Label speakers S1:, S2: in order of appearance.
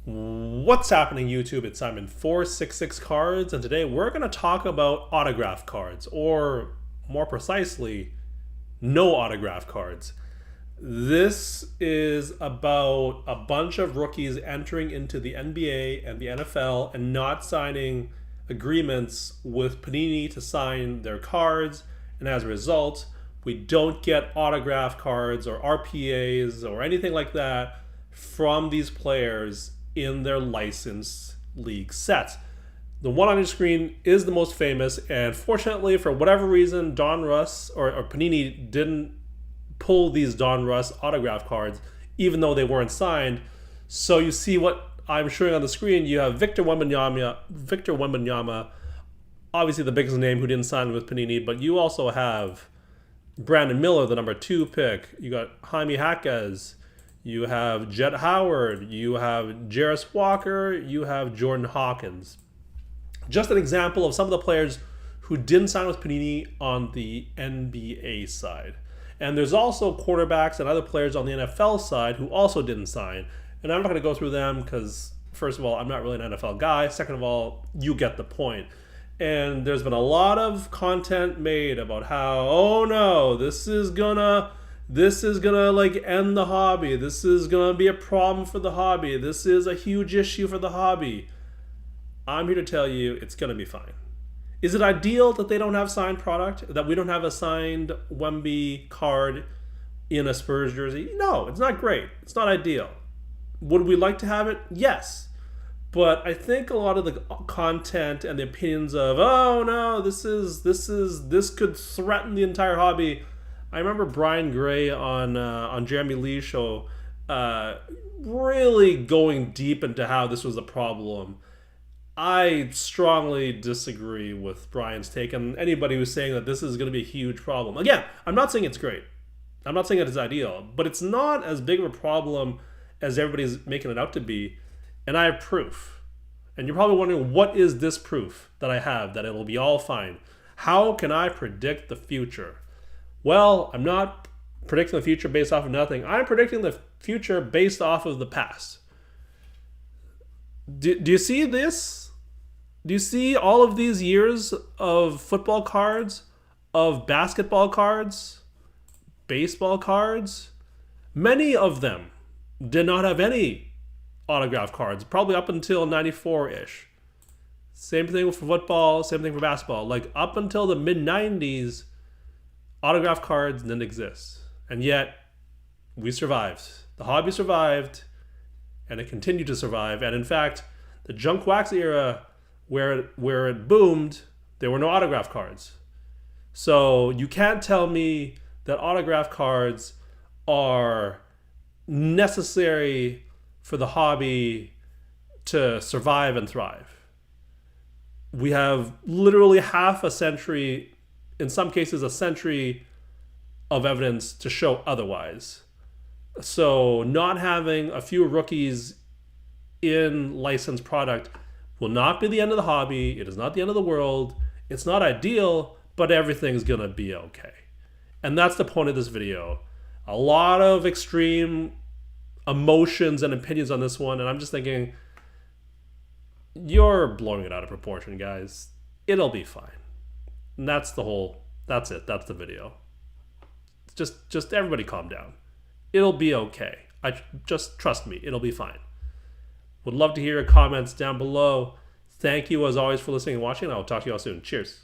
S1: What's happening, YouTube? It's Simon466 Cards, and today we're going to talk about autograph cards, or more precisely, no autograph cards. This is about a bunch of rookies entering into the NBA and the NFL and not signing agreements with Panini to sign their cards, and as a result, we don't get autograph cards or RPAs or anything like that from these players in their licensed league sets. The one on your screen is the most famous, and fortunately, for whatever reason, Donruss or Panini didn't pull these Donruss autograph cards, even though they weren't signed. So you see what I'm showing on the screen. You have Victor Wembanyama, obviously the biggest name who didn't sign with Panini, but you also have Brandon Miller, the number 2 pick. You got Jaime Jaquez. You have Jet Howard, you have Jarris Walker, you have Jordan Hawkins. Just an example of some of the players who didn't sign with Panini on the NBA side. And there's also quarterbacks and other players on the NFL side who also didn't sign. And I'm not going to go through them because, first of all, I'm not really an NFL guy. Second of all, you get the point. And there's been a lot of content made about how, oh no, this is gonna like end the hobby. This is gonna be a problem for the hobby. This is a huge issue for the hobby. I'm here to tell you it's gonna be fine. Is it ideal that they don't have signed product? That we don't have a signed Wemby card in a Spurs jersey? No, it's not great. It's not ideal. Would we like to have it? Yes. But I think a lot of the content and the opinions of, oh no, this could threaten the entire hobby. I remember Brian Gray on Jeremy Lee's show really going deep into how this was a problem. I strongly disagree with Brian's take, and anybody who's saying that this is going to be a huge problem. Again, I'm not saying it's great. I'm not saying it's ideal, but it's not as big of a problem as everybody's making it out to be, and I have proof. And you're probably wondering, what is this proof that I have that it'll be all fine? How can I predict the future? Well, I'm not predicting the future based off of nothing. I'm predicting the future based off of the past. Do you see this? Do you see all of these years of football cards, of basketball cards, baseball cards? Many of them did not have any autograph cards, probably up until 94-ish. Same thing for football, same thing for basketball. Like up until the mid-90s, autograph cards didn't exist. And yet, we survived. The hobby survived, and it continued to survive. And in fact, the junk wax era, where it boomed, there were no autograph cards. So you can't tell me that autograph cards are necessary for the hobby to survive and thrive. We have literally half a century, in some cases a century, of evidence to show otherwise. So not having a few rookies in licensed product will not be the end of the hobby. It is not the end of the world. It's not ideal, but everything's gonna be okay. And that's the point of this video. A lot of extreme emotions and opinions on this one, and I'm just thinking, you're blowing it out of proportion, guys. It'll be fine. And that's it. That's the video. Just everybody calm down. It'll be okay. Just trust me. It'll be fine. Would love to hear your comments down below. Thank you as always for listening and watching. I will talk to you all soon. Cheers.